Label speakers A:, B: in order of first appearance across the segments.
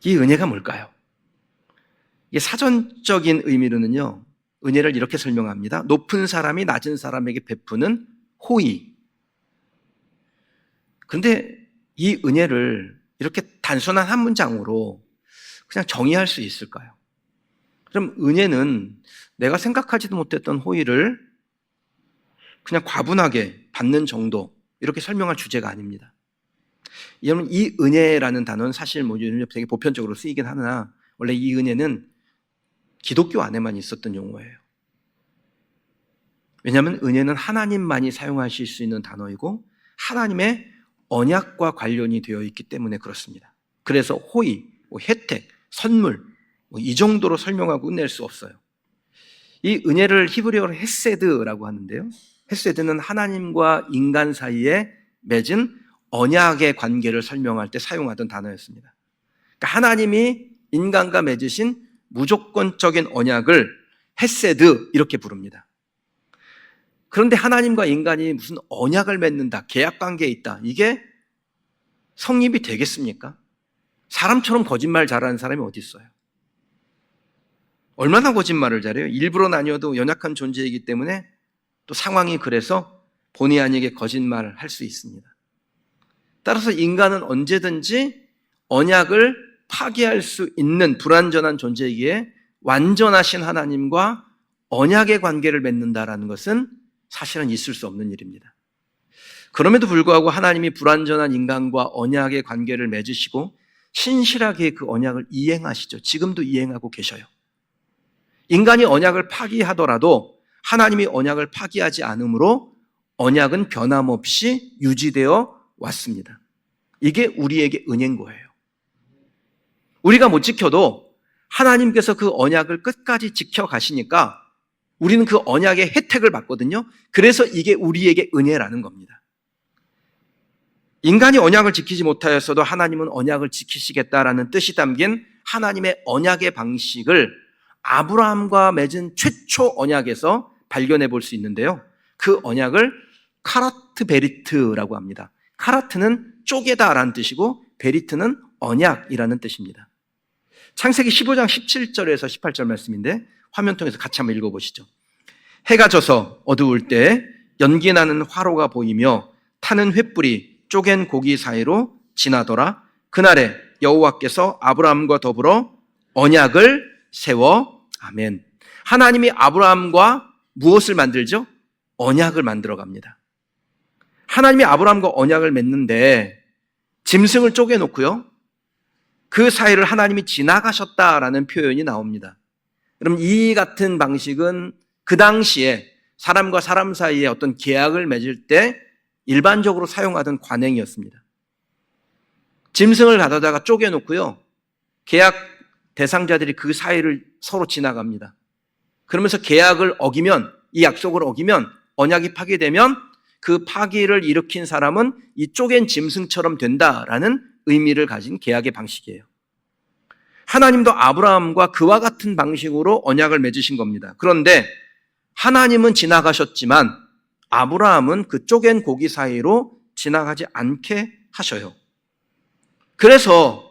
A: 이 은혜가 뭘까요? 이게 사전적인 의미로는요, 은혜를 이렇게 설명합니다. 높은 사람이 낮은 사람에게 베푸는 호의. 근데 이 은혜를 이렇게 단순한 한 문장으로 그냥 정의할 수 있을까요? 그럼 은혜는 내가 생각하지도 못했던 호의를 그냥 과분하게 받는 정도, 이렇게 설명할 주제가 아닙니다. 여러분, 이 은혜라는 단어는 사실 요즘 되게 보편적으로 쓰이긴 하나, 원래 이 은혜는 기독교 안에만 있었던 용어예요. 왜냐하면 은혜는 하나님만이 사용하실 수 있는 단어이고 하나님의 언약과 관련이 되어 있기 때문에 그렇습니다. 그래서 호의, 혜택, 선물, 이 정도로 설명하고 끝낼 수 없어요. 이 은혜를 히브리어로 헤세드라고 하는데요, 헤세드는 하나님과 인간 사이에 맺은 언약의 관계를 설명할 때 사용하던 단어였습니다. 그러니까 하나님이 인간과 맺으신 무조건적인 언약을 헤세드 이렇게 부릅니다. 그런데 하나님과 인간이 무슨 언약을 맺는다, 계약관계에 있다, 이게 성립이 되겠습니까? 사람처럼 거짓말 잘하는 사람이 어디 있어요? 얼마나 거짓말을 잘해요? 일부러는 아니어도 연약한 존재이기 때문에 또 상황이 그래서 본의 아니게 거짓말을 할 수 있습니다. 따라서 인간은 언제든지 언약을 파기할 수 있는 불완전한 존재이기에 완전하신 하나님과 언약의 관계를 맺는다라는 것은 사실은 있을 수 없는 일입니다. 그럼에도 불구하고 하나님이 불완전한 인간과 언약의 관계를 맺으시고 신실하게 그 언약을 이행하시죠. 지금도 이행하고 계셔요. 인간이 언약을 파기하더라도 하나님이 언약을 파기하지 않으므로 언약은 변함없이 유지되어 왔습니다. 이게 우리에게 은혜인 거예요. 우리가 못 지켜도 하나님께서 그 언약을 끝까지 지켜가시니까 우리는 그 언약의 혜택을 받거든요. 그래서 이게 우리에게 은혜라는 겁니다. 인간이 언약을 지키지 못하였어도 하나님은 언약을 지키시겠다라는 뜻이 담긴 하나님의 언약의 방식을 아브라함과 맺은 최초 언약에서 발견해 볼 수 있는데요, 그 언약을 카라트 베리트라고 합니다. 카라트는 쪼개다라는 뜻이고 베리트는 언약이라는 뜻입니다. 창세기 15장 17절에서 18절 말씀인데 화면 통해서 같이 한번 읽어보시죠. 해가 져서 어두울 때 연기 나는 화로가 보이며 타는 횃불이 쪼갠 고기 사이로 지나더라. 그날에 여호와께서 아브라함과 더불어 언약을 세워. 아멘. 하나님이 아브라함과 무엇을 만들죠? 언약을 만들어 갑니다. 하나님이 아브라함과 언약을 맺는데 짐승을 쪼개놓고요, 그 사이를 하나님이 지나가셨다라는 표현이 나옵니다. 그럼 이 같은 방식은 그 당시에 사람과 사람 사이에 어떤 계약을 맺을 때 일반적으로 사용하던 관행이었습니다. 짐승을 가져다가 쪼개놓고요, 계약 대상자들이 그 사이를 서로 지나갑니다. 그러면서 계약을 어기면, 이 약속을 어기면, 언약이 파기되면 그 파기를 일으킨 사람은 이 쪼갠 짐승처럼 된다라는 의미를 가진 계약의 방식이에요. 하나님도 아브라함과 그와 같은 방식으로 언약을 맺으신 겁니다. 그런데 하나님은 지나가셨지만 아브라함은 그 쪼갠 고기 사이로 지나가지 않게 하셔요. 그래서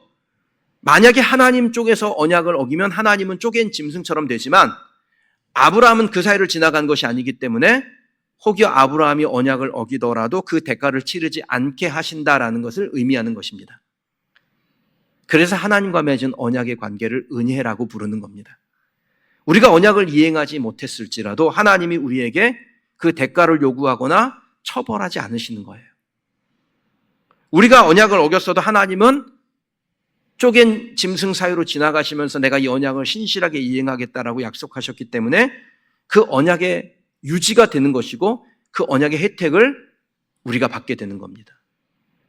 A: 만약에 하나님 쪽에서 언약을 어기면 하나님은 쪼갠 짐승처럼 되지만 아브라함은 그 사이를 지나간 것이 아니기 때문에 혹여 아브라함이 언약을 어기더라도 그 대가를 치르지 않게 하신다라는 것을 의미하는 것입니다. 그래서 하나님과 맺은 언약의 관계를 은혜라고 부르는 겁니다. 우리가 언약을 이행하지 못했을지라도 하나님이 우리에게 그 대가를 요구하거나 처벌하지 않으시는 거예요. 우리가 언약을 어겼어도 하나님은 쪼갠 짐승 사이로 지나가시면서 내가 이 언약을 신실하게 이행하겠다라고 약속하셨기 때문에 그 언약의 유지가 되는 것이고 그 언약의 혜택을 우리가 받게 되는 겁니다.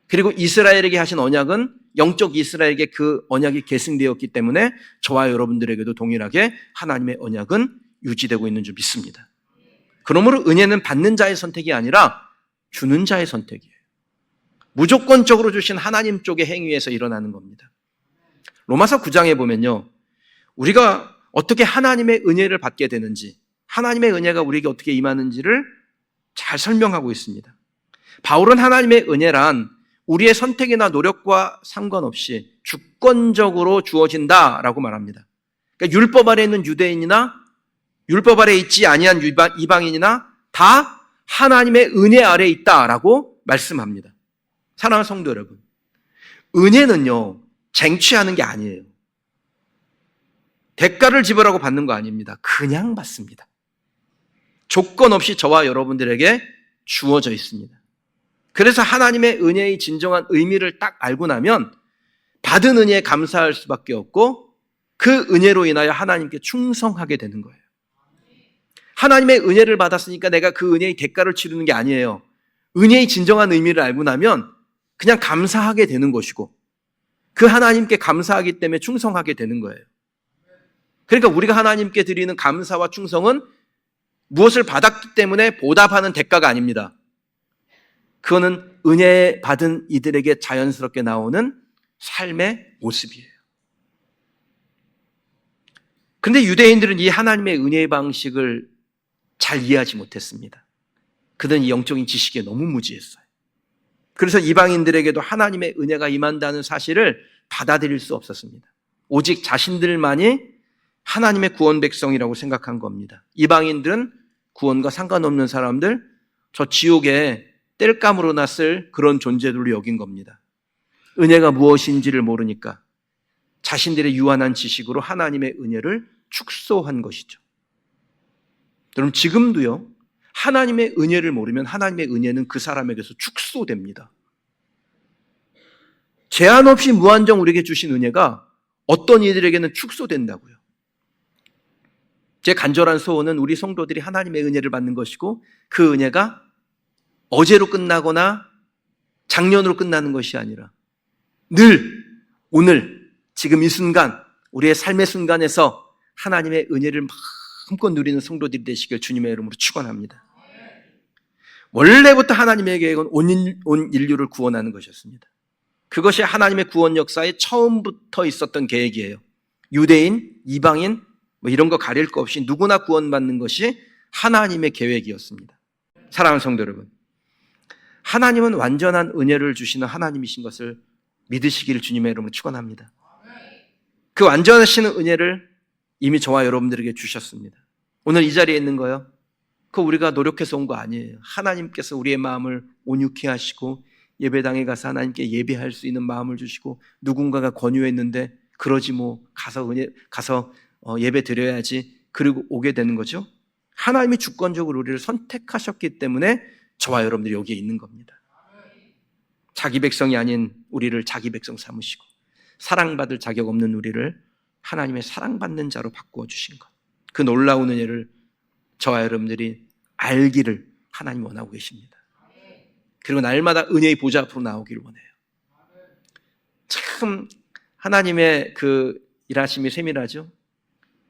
A: 그리고 이스라엘에게 하신 언약은 영적 이스라엘에게 그 언약이 계승되었기 때문에 저와 여러분들에게도 동일하게 하나님의 언약은 유지되고 있는 줄 믿습니다. 그러므로 은혜는 받는 자의 선택이 아니라 주는 자의 선택이에요. 무조건적으로 주신 하나님 쪽의 행위에서 일어나는 겁니다. 로마서 9장에 보면요, 우리가 어떻게 하나님의 은혜를 받게 되는지, 하나님의 은혜가 우리에게 어떻게 임하는지를 잘 설명하고 있습니다. 바울은 하나님의 은혜란 우리의 선택이나 노력과 상관없이 주권적으로 주어진다라고 말합니다. 그러니까 율법 아래 있는 유대인이나 율법 아래 있지 아니한 이방인이나 다 하나님의 은혜 아래 있다라고 말씀합니다. 사랑하는 성도 여러분, 은혜는요 쟁취하는 게 아니에요. 대가를 지불하고 받는 거 아닙니다. 그냥 받습니다. 조건 없이 저와 여러분들에게 주어져 있습니다. 그래서 하나님의 은혜의 진정한 의미를 딱 알고 나면 받은 은혜에 감사할 수밖에 없고 그 은혜로 인하여 하나님께 충성하게 되는 거예요. 하나님의 은혜를 받았으니까 내가 그 은혜의 대가를 치르는 게 아니에요. 은혜의 진정한 의미를 알고 나면 그냥 감사하게 되는 것이고 그 하나님께 감사하기 때문에 충성하게 되는 거예요. 그러니까 우리가 하나님께 드리는 감사와 충성은 무엇을 받았기 때문에 보답하는 대가가 아닙니다. 그거는 은혜 받은 이들에게 자연스럽게 나오는 삶의 모습이에요. 그런데 유대인들은 이 하나님의 은혜의 방식을 잘 이해하지 못했습니다. 그들은 이 영적인 지식에 너무 무지했어요. 그래서 이방인들에게도 하나님의 은혜가 임한다는 사실을 받아들일 수 없었습니다. 오직 자신들만이 하나님의 구원 백성이라고 생각한 겁니다. 이방인들은 구원과 상관없는 사람들, 저 지옥에 땔감으로나 쓸 그런 존재들로 여긴 겁니다. 은혜가 무엇인지를 모르니까 자신들의 유한한 지식으로 하나님의 은혜를 축소한 것이죠. 여러분 지금도요, 하나님의 은혜를 모르면 하나님의 은혜는 그 사람에게서 축소됩니다. 제한 없이 무한정 우리에게 주신 은혜가 어떤 이들에게는 축소된다고요. 제 간절한 소원은 우리 성도들이 하나님의 은혜를 받는 것이고 그 은혜가 어제로 끝나거나 작년으로 끝나는 것이 아니라 늘 오늘 지금 이 순간 우리의 삶의 순간에서 하나님의 은혜를 마음껏 누리는 성도들이 되시길 주님의 이름으로 축원합니다. 원래부터 하나님의 계획은 온 인류를 구원하는 것이었습니다. 그것이 하나님의 구원 역사에 처음부터 있었던 계획이에요. 유대인, 이방인 뭐 이런 거 가릴 거 없이 누구나 구원받는 것이 하나님의 계획이었습니다. 사랑하는 성도 여러분, 하나님은 완전한 은혜를 주시는 하나님이신 것을 믿으시기를 주님의 이름으로 축원합니다. 그 완전하신 은혜를 이미 저와 여러분들에게 주셨습니다. 오늘 이 자리에 있는 거요, 그거 우리가 노력해서 온 거 아니에요. 하나님께서 우리의 마음을 온유케 하시고 예배당에 가서 하나님께 예배할 수 있는 마음을 주시고 누군가가 권유했는데 그러지 뭐 가서 예배 드려야지 그리고 오게 되는 거죠. 하나님이 주권적으로 우리를 선택하셨기 때문에 저와 여러분들이 여기에 있는 겁니다. 자기 백성이 아닌 우리를 자기 백성 삼으시고 사랑받을 자격 없는 우리를 하나님의 사랑받는 자로 바꾸어 주신 것, 그 놀라운 은혜를 저와 여러분들이 알기를 하나님 원하고 계십니다. 그리고 날마다 은혜의 보좌 앞으로 나오기를 원해요. 참 하나님의 그 일하심이 세밀하죠.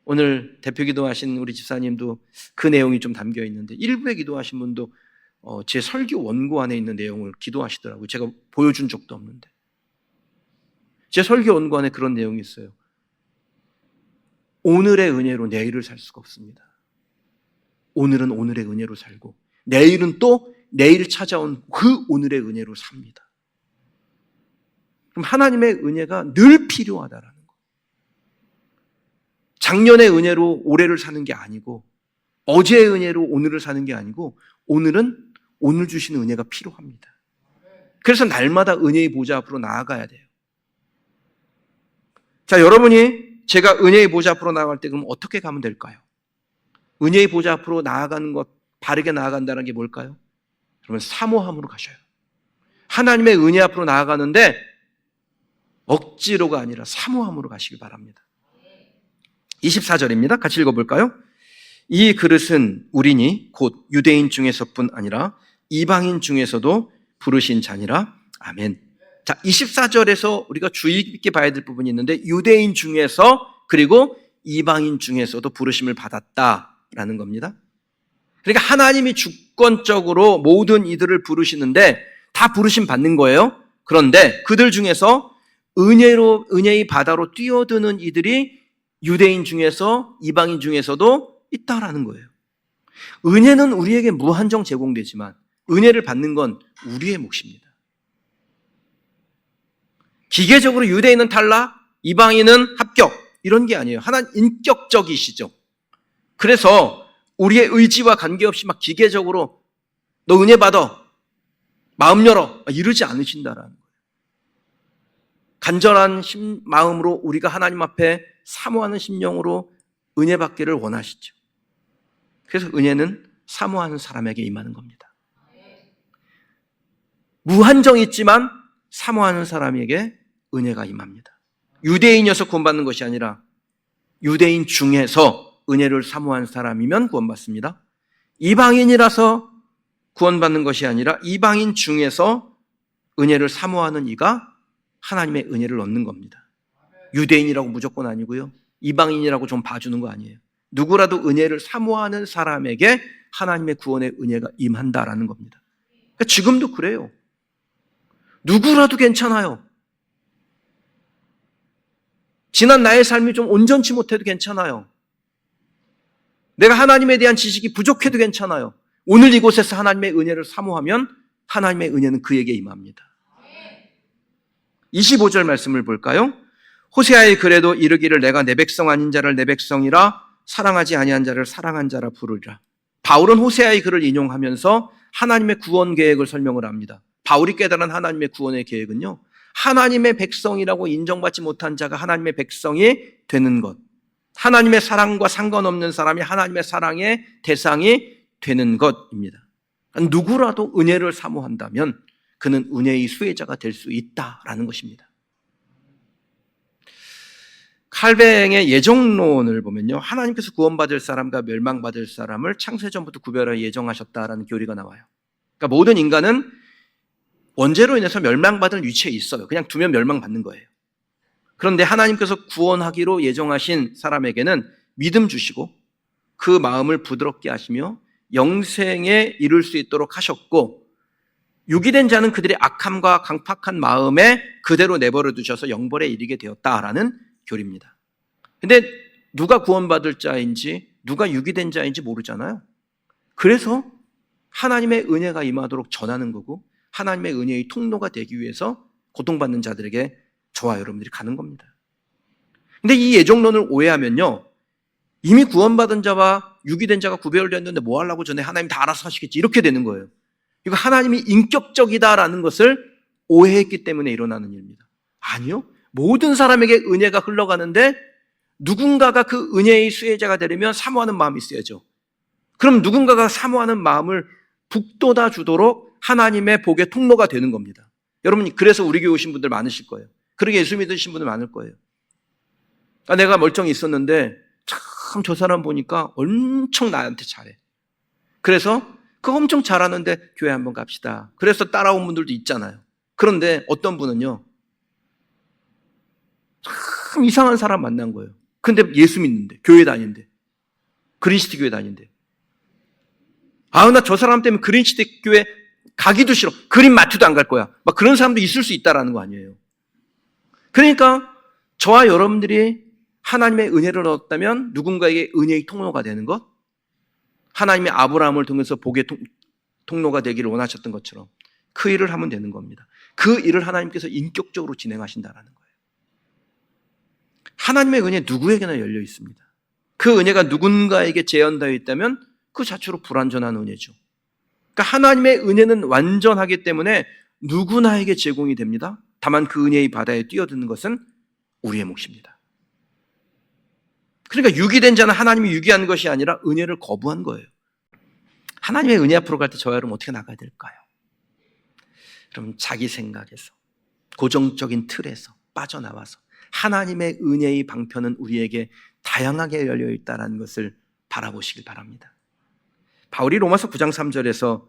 A: 오늘 대표 기도하신 우리 집사님도 그 내용이 좀 담겨 있는데 일부에 기도하신 분도 제 설교 원고 안에 있는 내용을 기도하시더라고요. 제가 보여준 적도 없는데 제 설교 원고 안에 그런 내용이 있어요. 오늘의 은혜로 내일을 살 수가 없습니다. 오늘은 오늘의 은혜로 살고 내일은 또 내일 찾아온 그 오늘의 은혜로 삽니다. 그럼 하나님의 은혜가 늘 필요하다라는 거. 작년의 은혜로 올해를 사는 게 아니고 어제의 은혜로 오늘을 사는 게 아니고 오늘은 오늘 주신 은혜가 필요합니다. 그래서 날마다 은혜의 보좌 앞으로 나아가야 돼요. 자, 여러분이 제가 은혜의 보좌 앞으로 나아갈 때 그럼 어떻게 가면 될까요? 은혜의 보좌 앞으로 나아가는 것, 바르게 나아간다는 게 뭘까요? 그러면 사모함으로 가셔요. 하나님의 은혜 앞으로 나아가는데 억지로가 아니라 사모함으로 가시길 바랍니다. 24절입니다. 같이 읽어볼까요? 이 그릇은 우리니 곧 유대인 중에서뿐 아니라 이방인 중에서도 부르신 자니라. 아멘. 자, 24절에서 우리가 주의 깊게 봐야 될 부분이 있는데 유대인 중에서 그리고 이방인 중에서도 부르심을 받았다라는 겁니다. 그러니까 하나님이 주권적으로 모든 이들을 부르시는데 다 부르심 받는 거예요. 그런데 그들 중에서 은혜의 바다로 뛰어드는 이들이 유대인 중에서 이방인 중에서도 있다라는 거예요. 은혜는 우리에게 무한정 제공되지만 은혜를 받는 건 우리의 몫입니다. 기계적으로 유대인은 탈락, 이방인은 합격 이런 게 아니에요. 하나님 인격적이시죠. 그래서 우리의 의지와 관계없이 막 기계적으로 너 은혜 받아, 마음 열어 이러지 않으신다라는 거예요. 간절한 마음으로 우리가 하나님 앞에 사모하는 심령으로 은혜 받기를 원하시죠. 그래서 은혜는 사모하는 사람에게 임하는 겁니다. 무한정 있지만 사모하는 사람에게 은혜가 임합니다. 유대인이어서 구원받는 것이 아니라 유대인 중에서 은혜를 사모하는 사람이면 구원받습니다. 이방인이라서 구원받는 것이 아니라 이방인 중에서 은혜를 사모하는 이가 하나님의 은혜를 얻는 겁니다. 유대인이라고 무조건 아니고요. 이방인이라고 좀 봐주는 거 아니에요. 누구라도 은혜를 사모하는 사람에게 하나님의 구원의 은혜가 임한다라는 겁니다. 그러니까 지금도 그래요. 누구라도 괜찮아요. 지난 나의 삶이 좀 온전치 못해도 괜찮아요. 내가 하나님에 대한 지식이 부족해도 괜찮아요. 오늘 이곳에서 하나님의 은혜를 사모하면 하나님의 은혜는 그에게 임합니다. 25절 말씀을 볼까요? 호세아의 글에도 이르기를 내가 내 백성 아닌 자를 내 백성이라 사랑하지 아니한 자를 사랑한 자라 부르리라. 바울은 호세아의 글을 인용하면서 하나님의 구원 계획을 설명을 합니다. 바울이 깨달은 하나님의 구원의 계획은요, 하나님의 백성이라고 인정받지 못한 자가 하나님의 백성이 되는 것, 하나님의 사랑과 상관없는 사람이 하나님의 사랑의 대상이 되는 것입니다. 누구라도 은혜를 사모한다면 그는 은혜의 수혜자가 될 수 있다라는 것입니다. 칼뱅의 예정론을 보면요, 하나님께서 구원받을 사람과 멸망받을 사람을 창세전부터 구별하여 예정하셨다라는 교리가 나와요. 그러니까 모든 인간은 원죄로 인해서 멸망받을 위치에 있어요. 그냥 두면 멸망받는 거예요. 그런데 하나님께서 구원하기로 예정하신 사람에게는 믿음 주시고 그 마음을 부드럽게 하시며 영생에 이룰 수 있도록 하셨고, 유기된 자는 그들의 악함과 강팍한 마음에 그대로 내버려 두셔서 영벌에 이르게 되었다라는 교리입니다. 근데 누가 구원받을 자인지 누가 유기된 자인지 모르잖아요. 그래서 하나님의 은혜가 임하도록 전하는 거고, 하나님의 은혜의 통로가 되기 위해서 고통받는 자들에게 저와 여러분들이 가는 겁니다. 근데 이 예정론을 오해하면요, 이미 구원받은 자와 유기된 자가 구별됐는데 뭐 하려고 전에 하나님 다 알아서 하시겠지 이렇게 되는 거예요. 이거 하나님이 인격적이다라는 것을 오해했기 때문에 일어나는 일입니다. 아니요, 모든 사람에게 은혜가 흘러가는데 누군가가 그 은혜의 수혜자가 되려면 사모하는 마음이 있어야죠. 그럼 누군가가 사모하는 마음을 북돋아 주도록 하나님의 복의 통로가 되는 겁니다. 여러분, 그래서 우리 교회 오신 분들 많으실 거예요. 그러게 예수 믿으신 분들 많을 거예요. 내가 멀쩡히 있었는데 참 저 사람 보니까 엄청 나한테 잘해. 그래서 그거 엄청 잘하는데 교회 한번 갑시다. 그래서 따라온 분들도 있잖아요. 그런데 어떤 분은요, 참 이상한 사람 만난 거예요. 근데 예수 믿는데, 교회 다니는데, 그린시티 교회 다니는데, 나 저 사람 때문에 그린시티 교회 가기도 싫어. 그린 마트도 안 갈 거야. 막 그런 사람도 있을 수 있다라는 거 아니에요. 그러니까 저와 여러분들이 하나님의 은혜를 얻었다면 누군가에게 은혜의 통로가 되는 것, 하나님의 아브라함을 통해서 복의 통로가 되기를 원하셨던 것처럼 그 일을 하면 되는 겁니다. 그 일을 하나님께서 인격적으로 진행하신다는 거예요. 하나님의 은혜 누구에게나 열려 있습니다. 그 은혜가 누군가에게 제한되어 있다면 그 자체로 불완전한 은혜죠. 그러니까 하나님의 은혜는 완전하기 때문에 누구나에게 제공이 됩니다. 다만 그 은혜의 바다에 뛰어드는 것은 우리의 몫입니다. 그러니까 유기된 자는 하나님이 유기한 것이 아니라 은혜를 거부한 거예요. 하나님의 은혜 앞으로 갈 때 저와 여러분 어떻게 나가야 될까요? 그럼 자기 생각에서, 고정적인 틀에서 빠져나와서 하나님의 은혜의 방편은 우리에게 다양하게 열려 있다는 것을 바라보시길 바랍니다. 바울이 로마서 9장 3절에서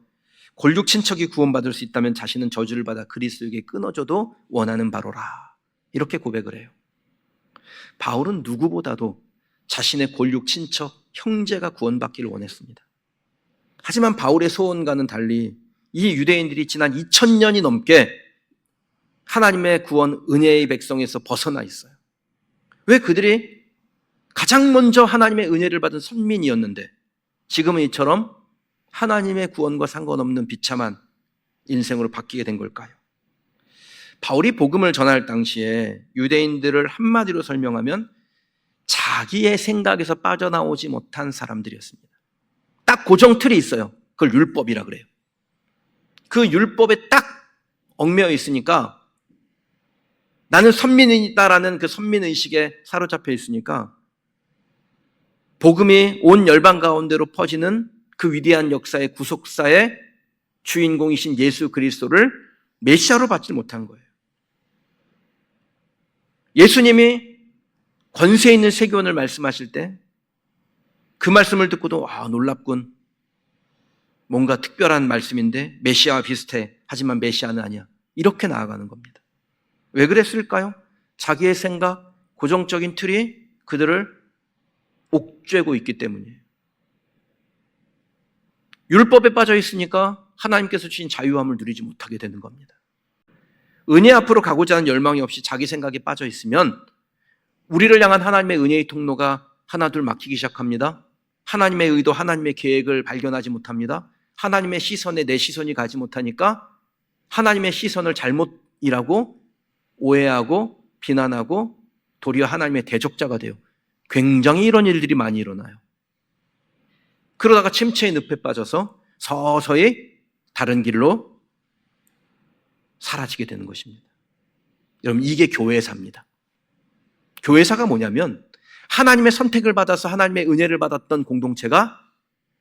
A: 골육 친척이 구원받을 수 있다면 자신은 저주를 받아 그리스도에게 끊어져도 원하는 바로라, 이렇게 고백을 해요. 바울은 누구보다도 자신의 골육 친척 형제가 구원받기를 원했습니다. 하지만 바울의 소원과는 달리 이 유대인들이 지난 2000년이 넘게 하나님의 구원 은혜의 백성에서 벗어나 있어요. 왜? 그들이 가장 먼저 하나님의 은혜를 받은 선민이었는데 지금은 이처럼 하나님의 구원과 상관없는 비참한 인생으로 바뀌게 된 걸까요? 바울이 복음을 전할 당시에 유대인들을 한마디로 설명하면 자기의 생각에서 빠져나오지 못한 사람들이었습니다. 딱 고정 틀이 있어요. 그걸 율법이라 그래요. 그 율법에 딱 얽매여 있으니까 나는 선민이다라는 그 선민의식에 사로잡혀 있으니까 복음이 온 열방 가운데로 퍼지는 그 위대한 역사의 구속사의 주인공이신 예수 그리스도를 메시아로 받지 못한 거예요. 예수님이 권세 있는 세교훈을 말씀하실 때 그 말씀을 듣고도 놀랍군. 뭔가 특별한 말씀인데 메시아와 비슷해. 하지만 메시아는 아니야. 이렇게 나아가는 겁니다. 왜 그랬을까요? 자기의 생각, 고정적인 틀이 그들을 옥죄고 있기 때문이에요. 율법에 빠져 있으니까 하나님께서 주신 자유함을 누리지 못하게 되는 겁니다. 은혜 앞으로 가고자 하는 열망이 없이 자기 생각에 빠져 있으면 우리를 향한 하나님의 은혜의 통로가 하나둘 막히기 시작합니다. 하나님의 의도, 하나님의 계획을 발견하지 못합니다. 하나님의 시선에 내 시선이 가지 못하니까 하나님의 시선을 잘못이라고 오해하고 비난하고 도리어 하나님의 대적자가 돼요. 굉장히 이런 일들이 많이 일어나요. 그러다가 침체의 늪에 빠져서 서서히 다른 길로 사라지게 되는 것입니다. 여러분, 이게 교회사입니다. 교회사가 뭐냐면 하나님의 선택을 받아서 하나님의 은혜를 받았던 공동체가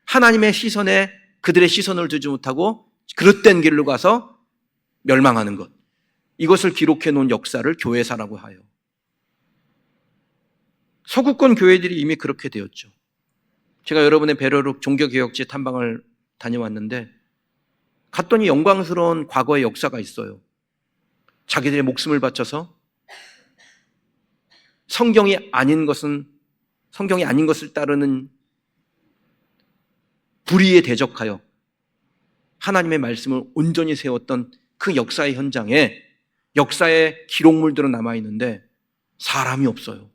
A: 하나님의 시선에 그들의 시선을 두지 못하고 그릇된 길로 가서 멸망하는 것. 이것을 기록해 놓은 역사를 교회사라고 하여. 서구권 교회들이 이미 그렇게 되었죠. 제가 여러분의 배려로 종교개혁지 탐방을 다녀왔는데 갔더니 영광스러운 과거의 역사가 있어요. 자기들의 목숨을 바쳐서 성경이 아닌 것을 따르는 불의에 대적하여 하나님의 말씀을 온전히 세웠던 그 역사의 현장에 역사의 기록물들은 남아있는데 사람이 없어요.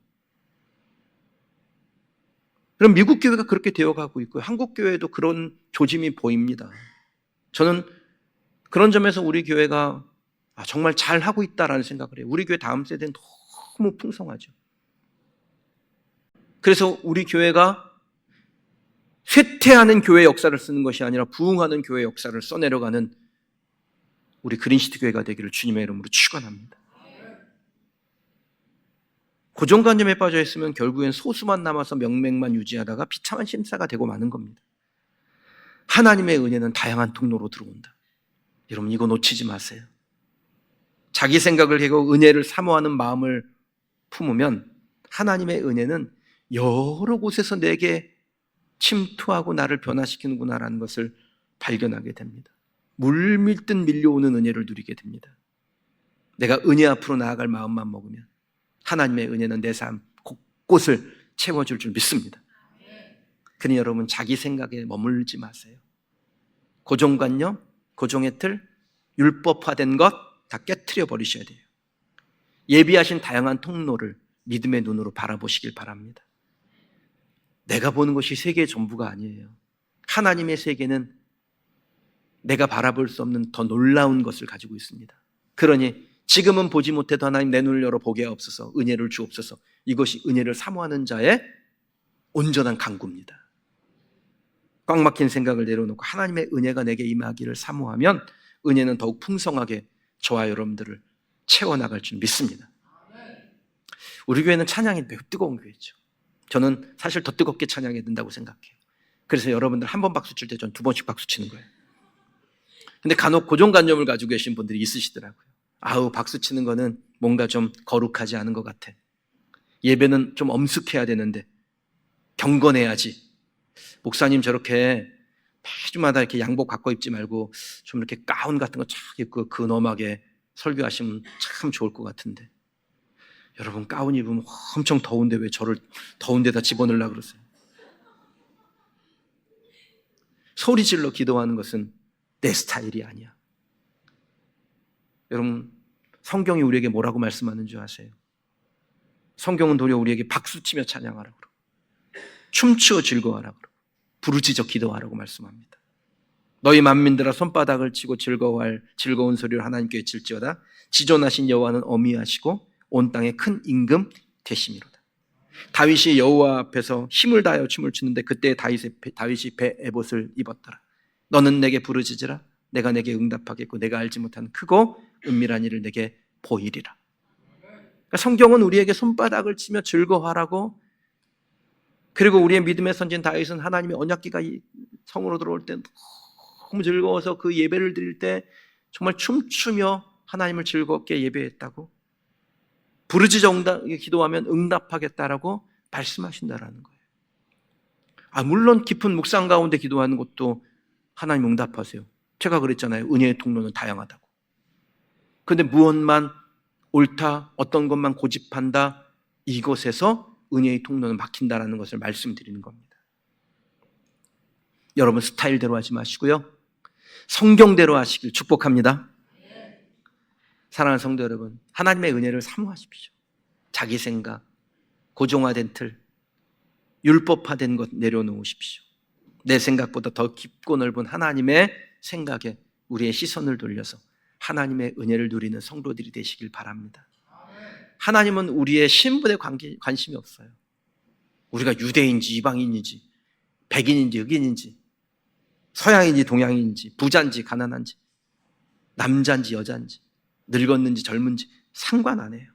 A: 그럼 미국 교회가 그렇게 되어가고 있고요. 한국 교회도 그런 조짐이 보입니다. 저는 그런 점에서 우리 교회가 정말 잘하고 있다라는 생각을 해요. 우리 교회 다음 세대는 너무 풍성하죠. 그래서 우리 교회가 쇠퇴하는 교회 역사를 쓰는 것이 아니라 부흥하는 교회 역사를 써내려가는 우리 그린시티 교회가 되기를 주님의 이름으로 축원합니다. 고정관념에 빠져 있으면 결국엔 소수만 남아서 명맥만 유지하다가 비참한 심사가 되고 마는 겁니다. 하나님의 은혜는 다양한 통로로 들어온다. 여러분, 이거 놓치지 마세요. 자기 생각을 해고 은혜를 사모하는 마음을 품으면 하나님의 은혜는 여러 곳에서 내게 침투하고 나를 변화시키는구나라는 것을 발견하게 됩니다. 물밀듯 밀려오는 은혜를 누리게 됩니다. 내가 은혜 앞으로 나아갈 마음만 먹으면 하나님의 은혜는 내 삶 곳곳을 채워줄 줄 믿습니다. 그러니 여러분, 자기 생각에 머물지 마세요. 고정관념, 고정의 틀, 율법화된 것 다 깨트려 버리셔야 돼요. 예비하신 다양한 통로를 믿음의 눈으로 바라보시길 바랍니다. 내가 보는 것이 세계의 전부가 아니에요. 하나님의 세계는 내가 바라볼 수 없는 더 놀라운 것을 가지고 있습니다. 그러니 지금은 보지 못해도 하나님 내 눈을 열어 보게 하옵소서, 은혜를 주옵소서. 이것이 은혜를 사모하는 자의 온전한 간구입니다. 꽉 막힌 생각을 내려놓고 하나님의 은혜가 내게 임하기를 사모하면 은혜는 더욱 풍성하게 저와 여러분들을 채워나갈 줄 믿습니다. 우리 교회는 찬양이 매우 뜨거운 교회죠. 저는 사실 더 뜨겁게 찬양해야 된다고 생각해요. 그래서 여러분들 한 번 박수 칠 때 전 두 번씩 박수 치는 거예요. 근데 간혹 고정관념을 가지고 계신 분들이 있으시더라고요. 박수 치는 거는 뭔가 좀 거룩하지 않은 것 같아. 예배는 좀 엄숙해야 되는데 경건해야지. 목사님 저렇게 매주마다 이렇게 양복 바꿔 입지 말고 좀 이렇게 가운 같은 거 쫙 입고 근엄하게 설교하시면 참 좋을 것 같은데, 여러분 가운 입으면 엄청 더운데 왜 저를 더운 데다 집어넣으려고 그러세요? 소리 질러 기도하는 것은 내 스타일이 아니야. 여러분, 성경이 우리에게 뭐라고 말씀하는 줄 아세요? 성경은 도리어 우리에게 박수치며 찬양하라고 그러고 춤추어 즐거워하라고 그러고 부르짖어 기도하라고 말씀합니다. 너희 만민들아 손바닥을 치고 즐거워할 즐거운 소리를 하나님께 외칠지어다. 지존하신 여호와는 어미하시고 온 땅에 큰 임금 되심이로다. 다윗이 여호와 앞에서 힘을 다하여 춤을 추는데 그때 다윗이 배 에봇을 입었더라. 너는 내게 부르짖으라. 내가 내게 응답하겠고 내가 알지 못하는 크고 은밀한 일을 내게 보이리라. 그러니까 성경은 우리에게 손바닥을 치며 즐거워하라고, 그리고 우리의 믿음의 선진 다윗은 하나님의 언약궤가 성으로 들어올 때 너무 즐거워서 그 예배를 드릴 때 정말 춤추며 하나님을 즐겁게 예배했다고, 부르짖어 기도하면 응답하겠다라고 말씀하신다라는 거예요. 물론 깊은 묵상 가운데 기도하는 것도 하나님 응답하세요. 제가 그랬잖아요. 은혜의 통로는 다양하다고. 그런데 무엇만 옳다, 어떤 것만 고집한다, 이것에서 은혜의 통로는 막힌다라는 것을 말씀드리는 겁니다. 여러분 스타일대로 하지 마시고요, 성경대로 하시길 축복합니다. 사랑하는 성도 여러분, 하나님의 은혜를 사모하십시오. 자기 생각, 고정화된 틀, 율법화된 것 내려놓으십시오. 내 생각보다 더 깊고 넓은 하나님의 생각에 우리의 시선을 돌려서 하나님의 은혜를 누리는 성도들이 되시길 바랍니다. 하나님은 우리의 신분에 관심이 없어요. 우리가 유대인지 이방인인지, 백인인지 흑인인지, 서양인지 동양인인지, 부자인지 가난한지, 남자인지 여자인지, 늙었는지 젊은지 상관 안 해요.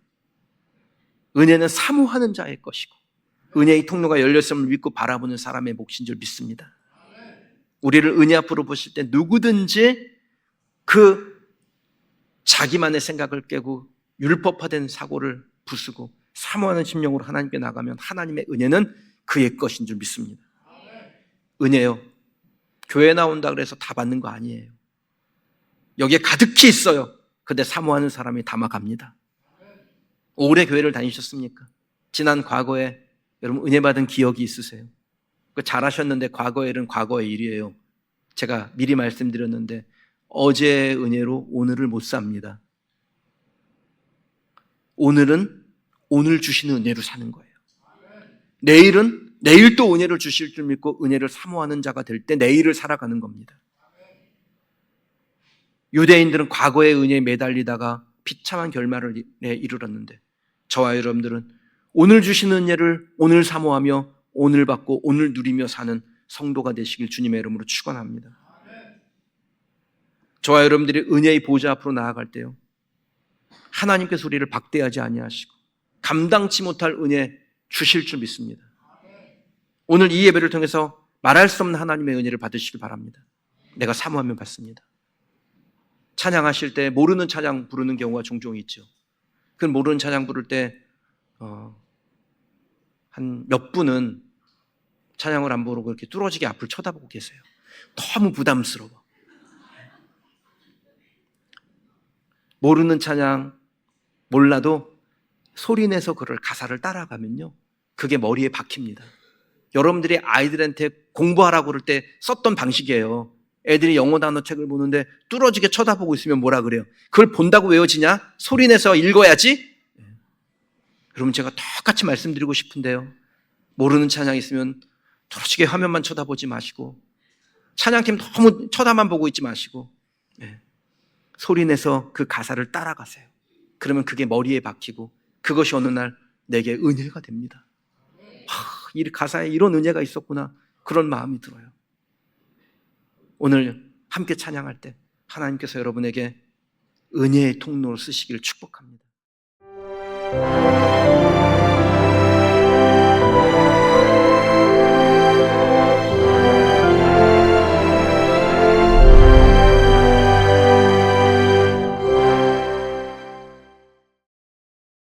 A: 은혜는 사모하는 자의 것이고 은혜의 통로가 열렸음을 믿고 바라보는 사람의 몫인 줄 믿습니다. 우리를 은혜 앞으로 보실 때 누구든지 그 자기만의 생각을 깨고 율법화된 사고를 부수고 사모하는 심령으로 하나님께 나가면 하나님의 은혜는 그의 것인 줄 믿습니다. 은혜요, 교회 나온다 그래서 다 받는 거 아니에요. 여기에 가득히 있어요. 근데 사모하는 사람이 담아갑니다. 오래 교회를 다니셨습니까? 지난 과거에 여러분 은혜 받은 기억이 있으세요? 잘하셨는데 과거의 일은 과거의 일이에요. 제가 미리 말씀드렸는데 어제의 은혜로 오늘을 못 삽니다. 오늘은 오늘 주시는 은혜로 사는 거예요. 내일은 내일 또 은혜를 주실 줄 믿고 은혜를 사모하는 자가 될 때 내일을 살아가는 겁니다. 유대인들은 과거의 은혜에 매달리다가 비참한 결말을 이르렀는데 저와 여러분들은 오늘 주시는 은혜를 오늘 사모하며 오늘 받고 오늘 누리며 사는 성도가 되시길 주님의 이름으로 축원합니다. 저와 여러분들이 은혜의 보좌 앞으로 나아갈 때요, 하나님께서 우리를 박대하지 아니하시고 감당치 못할 은혜 주실 줄 믿습니다. 오늘 이 예배를 통해서 말할 수 없는 하나님의 은혜를 받으시길 바랍니다. 내가 사모하면 받습니다. 찬양하실 때 모르는 찬양 부르는 경우가 종종 있죠. 그 모르는 찬양 부를 때 한 몇 분은 찬양을 안 부르고 이렇게 뚫어지게 앞을 쳐다보고 계세요. 너무 부담스러워. 모르는 찬양 몰라도 소리내서 그걸 가사를 따라가면요, 그게 머리에 박힙니다. 여러분들이 아이들한테 공부하라고 그럴 때 썼던 방식이에요. 애들이 영어 단어 책을 보는데 뚫어지게 쳐다보고 있으면 뭐라 그래요? 그걸 본다고 외워지냐? 소리내서 읽어야지? 여러분 제가 똑같이 말씀드리고 싶은데요, 모르는 찬양 있으면 뚫어지게 화면만 쳐다보지 마시고 찬양팀 너무 쳐다만 보고 있지 마시고 소리내서 그 가사를 따라가세요. 그러면 그게 머리에 박히고 그것이 어느 날 내게 은혜가 됩니다. 이 가사에 이런 은혜가 있었구나, 그런 마음이 들어요. 오늘 함께 찬양할 때 하나님께서 여러분에게 은혜의 통로를 쓰시기를 축복합니다.